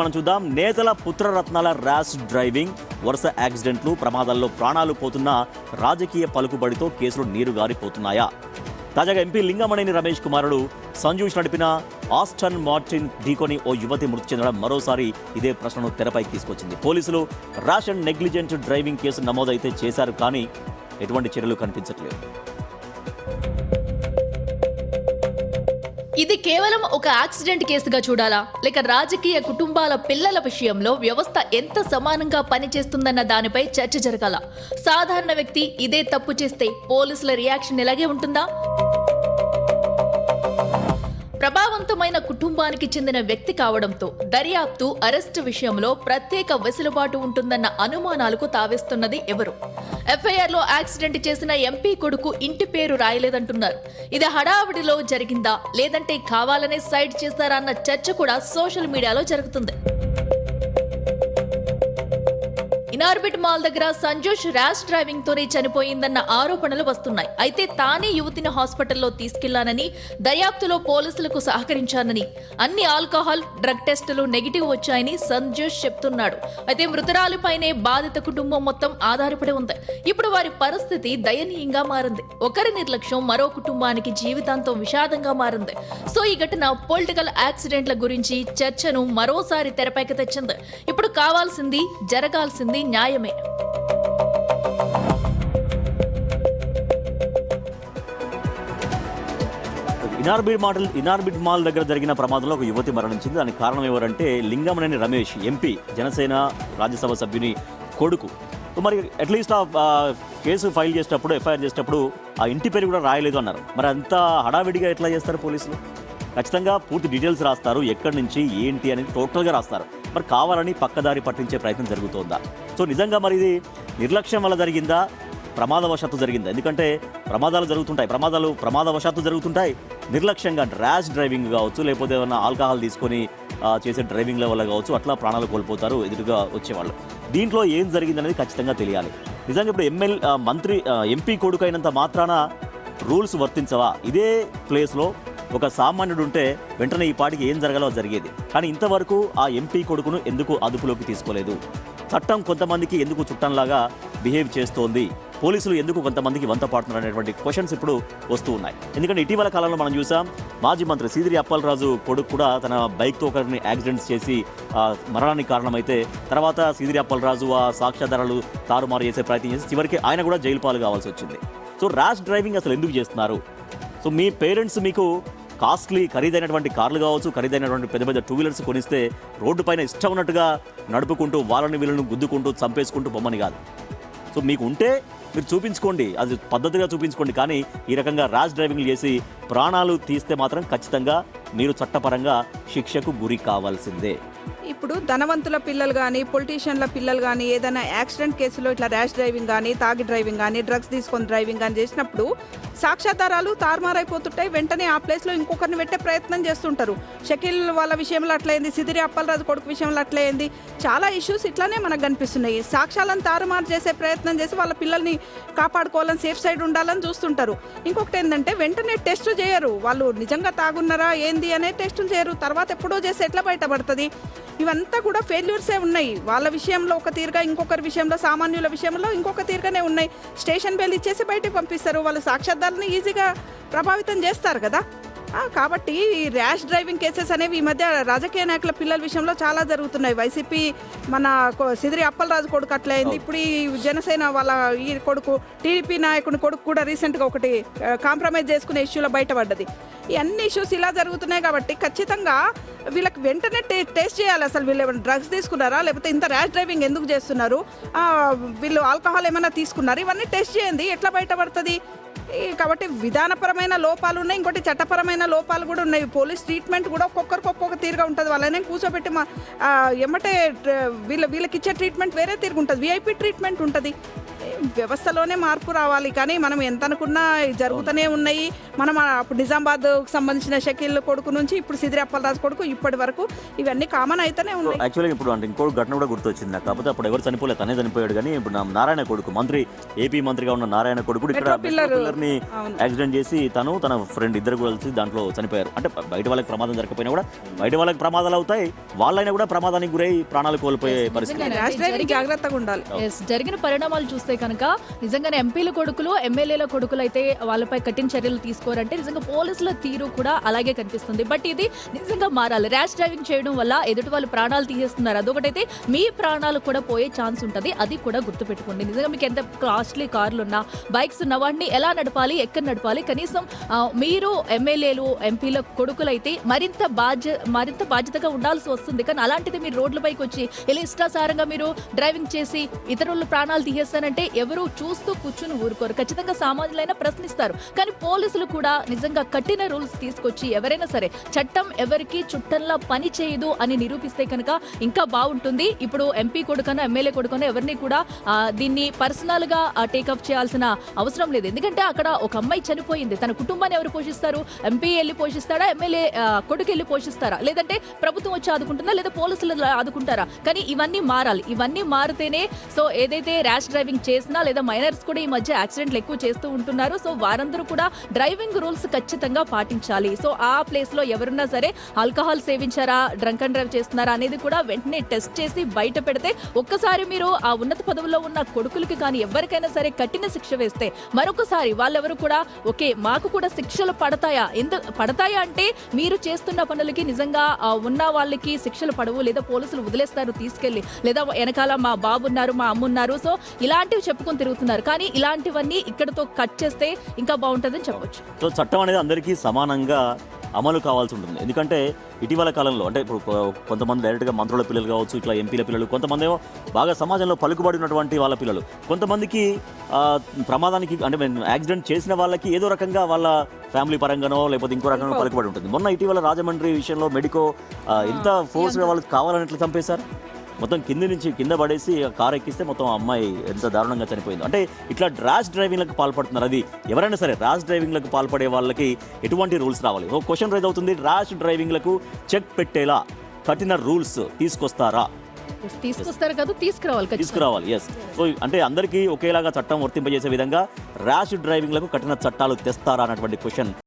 మనం చూద్దాం. నేతల పుత్రరత్నాల ర్యాష్ డ్రైవింగ్, వరుస యాక్సిడెంట్లు, ప్రమాదాల్లో ప్రాణాలు పోతున్న రాజకీయ పలుకుబడితో కేసులు నీరుగారిపోతున్నాయా? తాజాగా ఎంపీ లింగమనేని రమేష్ కుమారుడు సంజూష్ నడిపిన ఆస్టన్ మార్టిన్ ఢీకొని ఓ యువతి మృతి చెందడం మరోసారి ఇదే ప్రశ్నను తెరపైకి తీసుకొచ్చింది. పోలీసులు rash and negligent driving case నమోదైతే చేశారు, కానీ ఎటువంటి చర్యలు కనిపించట్లేదు. ఇది కేవలం ఒక యాక్సిడెంట్ కేసుగా చూడాలా, లేక రాజకీయ కుటుంబాల పిల్లల విషయంలో వ్యవస్థ ఎంత సమానంగా పనిచేస్తుందన్న దానిపై చర్చ జరగాల? సాధారణ వ్యక్తి ఇదే తప్పు చేస్తే పోలీసుల రియాక్షన్ ఇలాగే ఉంటుందా? ప్రభావవంతమైన కుటుంబానికి చెందిన వ్యక్తి కావడంతో దర్యాప్తు, అరెస్టు విషయంలో ప్రత్యేక వెసులుబాటు ఉంటుందన్న అనుమానాలకు తావేస్తున్నది ఎవరు? ఎఫ్ఐఆర్లో యాక్సిడెంట్ చేసిన ఎంపీ కొడుకు ఇంటి పేరు రాయలేదంటున్నారు. ఇది హడావిడిలో జరిగిందా, లేదంటే కావాలనే సైడ్ చేస్తారా అన్న చర్చ కూడా సోషల్ మీడియాలో జరుగుతుంది. ఇనార్బిట్ మాల్ దగ్గర సంజోష్ ర్యాష్ డ్రైవింగ్ తోనే చనిపోయిందన్న ఆరోపణలు వస్తున్నాయి. అయితే తానే యువతిని హాస్పిటల్లో తీసుకెళ్లానని, దర్యాప్తులో పోలీసులకు సహకరించానని, అన్ని ఆల్కహాల్, డ్రగ్ టెస్టులు నెగిటివ్ వచ్చాయని సంజోష్ చెప్తున్నాడు. అయితే మృతురాలిపైనే బాధిత కుటుంబం మొత్తం ఆధారపడి ఉంది. ఇప్పుడు వారి పరిస్థితి దయనీయంగా మారింది. ఒకరి నిర్లక్ష్యం మరో కుటుంబానికి జీవితాంతం విషాదంగా మారింది. సో ఈ ఘటన పొలిటికల్ యాక్సిడెంట్ల గురించి చర్చను మరోసారి తెరపైకి తెచ్చింది. ఇప్పుడు కావాల్సింది, జరగాల్సింది న్యాయమే. ఇనార్బిట్ మాల్ దగ్గర జరిగిన ప్రమాదంలో ఒక యువతి మరణించింది. దానికి కారణం ఎవరంటే లింగమనేని రమేష్, ఎంపీ, జనసేన రాజ్యసభ సభ్యుని కొడుకు. మరి అట్లీస్ట్ ఆ కేసు ఫైల్ చేసేటప్పుడు, ఎఫ్ఐఆర్ చేసేటప్పుడు ఆ ఇంటి పేరు కూడా రాయలేదు అన్నారు. మరి అంత హడావిడిగా ఎట్లా చేస్తారు పోలీసులు? ఖచ్చితంగా పూర్తి డీటెయిల్స్ రాస్తారు, ఎక్కడి నుంచి ఏంటి అనేది టోటల్గా రాస్తారు. మరి కావాలని పక్కదారి పట్టించే ప్రయత్నం జరుగుతోందా? సో నిజంగా మరి ఇది నిర్లక్ష్యం వల్ల జరిగిందా, ప్రమాదవశాత్తు జరిగిందా? ఎందుకంటే ప్రమాదాలు జరుగుతుంటాయి, ప్రమాదవశాత్తు జరుగుతుంటాయి. నిర్లక్ష్యంగా ర్యాష్ డ్రైవింగ్ కావచ్చు, లేకపోతే ఏమైనా ఆల్కహాల్ తీసుకొని చేసే డ్రైవింగ్ల వల్ల కావచ్చు, అట్లా ప్రాణాలు కోల్పోతారు ఎదురుగా వచ్చేవాళ్ళు. దీంట్లో ఏం జరిగిందనేది ఖచ్చితంగా తెలియాలి. నిజంగా ఇప్పుడు ఎంపీ కొడుకు అయినంత మాత్రాన రూల్స్ వర్తించవా? ఇదే ప్లేస్లో ఒక సామాన్యుడు ఉంటే వెంటనే ఈ పాటికి ఏం జరగాలో జరిగేది. కానీ ఇంతవరకు ఆ ఎంపీ కొడుకును ఎందుకు అదుపులోకి తీసుకోలేదు? చట్టం కొంతమందికి ఎందుకు చుట్టంలాగా బిహేవ్ చేస్తోంది? పోలీసులు ఎందుకు కొంతమందికి వంత పాడుతున్నారు అనేటువంటి క్వశ్చన్స్ ఇప్పుడు వస్తూ ఉన్నాయి. ఎందుకంటే ఇటీవల కాలంలో మనం చూసాం, మాజీ మంత్రి సీదిరి అప్పలరాజు కొడుకు కూడా తన బైక్తో ఒకరిని యాక్సిడెంట్స్ చేసి మరణానికి కారణమైతే తర్వాత సీదిరి అప్పలరాజు ఆ సాక్ష్యాధారాలు తారుమారు చేసే ప్రయత్నం చేసి చివరికి ఆయన కూడా జైలు పాలు కావాల్సి వచ్చింది. సో ర్యాష్ డ్రైవింగ్ అసలు ఎందుకు చేస్తున్నారు? సో మీ పేరెంట్స్ మీకు కాస్ట్లీ ఖరీదైనటువంటి కార్లు కావచ్చు, ఖరీదైనటువంటి పెద్ద పెద్ద టూ వీలర్స్ కొనిస్తే రోడ్డు పైన ఇష్టం ఉన్నట్టుగా నడుపుకుంటూ వాళ్ళని వీళ్ళని గుద్దుకుంటూ చంపేసుకుంటూ బొమ్మని కాదు. సో మీకు ఉంటే మీరు చూపించుకోండి, అది పద్ధతిగా చూపించుకోండి. కానీ ఈ రకంగా ర్యాష్ డ్రైవింగ్ చేసి ప్రాణాలు తీస్తే మాత్రం ఖచ్చితంగా మీరు చట్టపరంగా శిక్షకు గురి కావాల్సిందే. ఇప్పుడు ధనవంతుల పిల్లలు కానీ, పొలిటీషియన్ల పిల్లలు కానీ ఏదైనా యాక్సిడెంట్ కేసులో ఇట్లా ర్యాష్ డ్రైవింగ్ కానీ, తాగి డ్రైవింగ్ కానీ, డ్రగ్స్ తీసుకొని డ్రైవింగ్ కానీ చేసినప్పుడు సాక్ష్యాధారాలు తారుమారైపోతుంటాయి. వెంటనే ఆ ప్లేస్లో ఇంకొకరిని పెట్టే ప్రయత్నం చేస్తుంటారు. షకీల్ వాళ్ళ విషయంలో అట్లయింది, సిదిరి అప్పలరాజు కొడుకు విషయంలో అట్లయింది. చాలా ఇష్యూస్ ఇట్లానే మనకు కనిపిస్తున్నాయి. సాక్ష్యాలను తారుమారు చేసే ప్రయత్నం చేసి వాళ్ళ పిల్లల్ని కాపాడుకోవాలని, సేఫ్ సైడ్ ఉండాలని చూస్తుంటారు. ఇంకొకటి ఏంటంటే వెంటనే టెస్ట్ చేయరు. వాళ్ళు నిజంగా తాగున్నారా ఏంది అనే టెస్టులు చేయరు. తర్వాత ఎప్పుడో చేసి ఎట్లా బయటపడుతుంది? ఇవంతా కూడా ఫెయిల్యూర్సే ఉన్నాయి. వాళ్ళ విషయంలో ఒక తీరుగా, ఇంకొకరి విషయంలో, సామాన్యుల విషయంలో ఇంకొక తీరుగానే ఉన్నాయి. స్టేషన్ బెయిల్ ఇచ్చేసి బయటకు పంపిస్తారు. వాళ్ళు సాక్ష్యాధారాలను ఈజీగా ప్రభావితం చేస్తారు కదా. కాబట్టి ఈ ర్యాష్ డ్రైవింగ్ కేసెస్ అనేవి ఈ మధ్య రాజకీయ నాయకుల పిల్లల విషయంలో చాలా జరుగుతున్నాయి. వైసీపీ మన సిదిరి అప్పలరాజు కొడుకు అట్లా అయింది. ఇప్పుడు ఈ జనసేన వాళ్ళ ఈ కొడుకు, టీడీపీ నాయకుని కొడుకు కూడా రీసెంట్గా ఒకటి కాంప్రమైజ్ చేసుకునే ఇష్యూలో బయటపడ్డది. ఈ అన్ని ఇష్యూస్ ఇలా జరుగుతున్నాయి కాబట్టి ఖచ్చితంగా వీళ్ళకి వెంటనే టెస్ట్ చేయాలి. అసలు వీళ్ళు ఏమైనా డ్రగ్స్ తీసుకున్నారా, లేకపోతే ఇంత ర్యాష్ డ్రైవింగ్ ఎందుకు చేస్తున్నారు, వీళ్ళు ఆల్కహాల్ ఏమైనా తీసుకున్నారు, ఇవన్నీ టెస్ట్ చేయండి. ఎట్లా బయటపడుతుంది? కాబట్టి విధానపరమైన లోపాలు ఉన్నాయి, ఇంకోటి చట్టపరమైన లోపాలు కూడా ఉన్నాయి. పోలీస్ ట్రీట్మెంట్ కూడా ఒక్కొక్కరికి ఒక్కొక్క తీరుగా ఉంటుంది. వాళ్ళనే కూర్చోబెట్టి ఎమ్మటే వీళ్ళకి ఇచ్చే ట్రీట్మెంట్ వేరే తీరుగా ఉంటుంది. విఐపీ ట్రీట్మెంట్ ఉంటుంది. వ్యవస్థలోనే మార్పు రావాలి, కానీ మనం ఎంత అనుకున్నా జరుగుతూనే ఉన్నాయి. మనం అప్పుడు నిజామాబాద్కు సంబంధించిన షకీల్ కొడుకు నుంచి ఇప్పుడు సిదిరి అప్పలరాజు కొడుకు ఇప్పటి వరకు ఇవన్నీ కామన్ అయితేనే ఉన్నాయి. యాక్చువల్గా ఇప్పుడు అంటే ఇంకో ఘటన కూడా గుర్తొచ్చింది నాకు. కాకపోతే అప్పుడు ఎవరు చనిపోలేదు, తనే చనిపోయాడు. కానీ ఇప్పుడు నారాయణ కొడుకు మంత్రి, ఏపీ మంత్రిగా ఉన్న నారాయణ కొడుకు ఇక్కడ పిల్లర్ని యాక్సిడెంట్ చేసి తన ఫ్రెండ్ ఇద్దరు కలిసి దాంట్లో చనిపోయారు. అంటే బయట వాళ్ళకి ప్రమాదం జరగకపోయినా కూడా బయట వాళ్ళకి ప్రమాదాలు అవుతాయి, వాళ్ళైనా కూడా ప్రమాదానికి గురై ప్రాణాలు కోల్పోయే పరిస్థితి. జాగ్రత్తగా ఉండాలి. జరిగిన పరిణామాలు చూస్తే కనుక నిజంగానే ఎంపీల కొడుకులు, ఎమ్మెల్యేల కొడుకులు అయితే వాళ్ళపై కఠిన చర్యలు తీసుకోరంటే నిజంగా పోలీసుల తీరు కూడా అలాగే కనిపిస్తుంది. బట్ ఇది నిజంగా మారాలి. ర్యాష్ డ్రైవింగ్ చేయడం వల్ల ఎదుటి వాళ్ళు ప్రాణాలు తీసేస్తున్నారు, అదొకటైతే మీ ప్రాణాలు కూడా పోయే ఛాన్స్ ఉంటుంది. అది కూడా గుర్తుపెట్టుకోండి. నిజంగా మీకు ఎంత కాస్ట్లీ కార్లు ఉన్నా, బైక్స్ ఉన్న వాటిని ఎలా నడపాలి, ఎక్కడ నడపాలి, కనీసం మీరు ఎమ్మెల్యేలు, ఎంపీల కొడుకులు అయితే మరింత బాధ్యతగా ఉండాల్సి వస్తుంది. కానీ అలాంటిది మీరు రోడ్లపైకి వచ్చి ఇలా ఇష్టాసారంగా మీరు డ్రైవింగ్ చేసి ఇతరుల ప్రాణాలు తీసేస్తానంటే ఎవరు చూస్తూ కూర్చుని ఊరుకోరు. ఖచ్చితంగా సామాన్యులైనా ప్రశ్నిస్తారు. కానీ పోలీసులు కూడా నిజంగా కఠిన రూల్స్ తీసుకొచ్చి ఎవరైనా సరే చట్టం ఎవరికి చుట్టంలా పని చేయదు అని నిరూపిస్తే కనుక ఇంకా బాగుంటుంది. ఇప్పుడు ఎంపీ కొడుకనో, ఎమ్మెల్యే కొడుకనో ఎవరిని కూడా దీన్ని పర్సనల్ గా టేకప్ చేయాల్సిన అవసరం లేదు. ఎందుకంటే అక్కడ ఒక అమ్మాయి చనిపోయింది, తన కుటుంబాన్ని ఎవరు పోషిస్తారు? ఎంపీ వెళ్ళి పోషిస్తాడా, ఎమ్మెల్యే కొడుకు వెళ్ళి పోషిస్తారా, లేదంటే ప్రభుత్వం వచ్చి ఆదుకుంటుందా, లేదా పోలీసులు ఆదుకుంటారా? కానీ ఇవన్నీ మారాలి. ఇవన్నీ మారితేనే సో ఏదైతే ర్యాష్ డ్రైవింగ్ చేసినా లేదా మైనర్స్ కూడా ఈ మధ్య యాక్సిడెంట్లు ఎక్కువ చేస్తూ ఉంటున్నారు. సో వారందరూ కూడా డ్రైవింగ్ రూల్స్ ఖచ్చితంగా పాటించాలి. సో ఆ ప్లేస్ లో ఎవరున్నా సరే ఆల్కహాల్ సేవించారా, డ్రంక్ అండ్ డ్రైవ్ చేస్తున్నారా అనేది కూడా వెంటనే టెస్ట్ చేసి బయట పెడితే ఒక్కసారి మీరు ఆ ఉన్నత పదవుల్లో ఉన్న కొడుకులకి కానీ ఎవరికైనా సరే కఠిన శిక్ష వేస్తే మరొకసారి వాళ్ళెవరు కూడా ఓకే మాకు కూడా శిక్షలు పడతాయా, పడతాయా అంటే మీరు చేస్తున్న పనులకి నిజంగా ఉన్న వాళ్ళకి శిక్షలు పడవు, లేదా పోలీసులు వదిలేస్తారు తీసుకెళ్లి, లేదా వెనకాల మా బాబు ఉన్నారు, మా అమ్మ ఉన్నారు, సో ఇలాంటివి చెప్పుకొని తిరుగుతున్నారు. కానీ ఇలాంటివన్నీ ఇక్కడతో కట్ చేస్తే ఇంకా బాగుంటుందని చెప్పొచ్చు. సో చట్టం అనేది అందరికీ సమానంగా అమలు కావాల్సి ఉంటుంది. ఎందుకంటే ఇటీవల కాలంలో అంటే ఇప్పుడు కొంతమంది డైరెక్ట్గా మంత్రుల పిల్లలు కావచ్చు, ఇట్లా ఎంపీల పిల్లలు, కొంతమంది ఏమో బాగా సమాజంలో పలుకుబడి ఉన్నటువంటి వాళ్ళ పిల్లలు, కొంతమందికి ప్రమాదానికి అంటే యాక్సిడెంట్ చేసిన వాళ్ళకి ఏదో రకంగా వాళ్ళ ఫ్యామిలీ పరంగానో లేకపోతే ఇంకో రకంగా పలుకుబడి ఉంటుంది. మొన్న ఇటీవల రాజమండ్రి విషయంలో మెడికో ఎంత ఫోర్స్గా వాళ్ళకి కావాలన్నట్లు చంపేశారు. మొత్తం కింద పడేసి కారు ఎక్కిస్తే మొత్తం అమ్మాయి ఎంత దారుణంగా చనిపోయింది. అంటే ఇట్లా ర్యాష్ డ్రైవింగ్లకు పాల్పడుతున్నారు. అది ఎవరైనా సరే ర్యాష్ డ్రైవింగ్లకు పాల్పడే వాళ్ళకి ఎటువంటి రూల్స్ రావాలి? ఒక క్వశ్చన్ రైజ్ అవుతుంది, ర్యాష్ డ్రైవింగ్లకు చెక్ పెట్టేలా కఠిన రూల్స్ తీసుకొస్తారా? తీసుకొస్తారు కదా, తీసుకురావాలి. ఎస్. సో అంటే అందరికీ ఒకేలాగా చట్టం వర్తింపజేసే విధంగా ర్యాష్ డ్రైవింగ్లకు కఠిన చట్టాలు తెస్తారా అన్నటువంటి క్వశ్చన్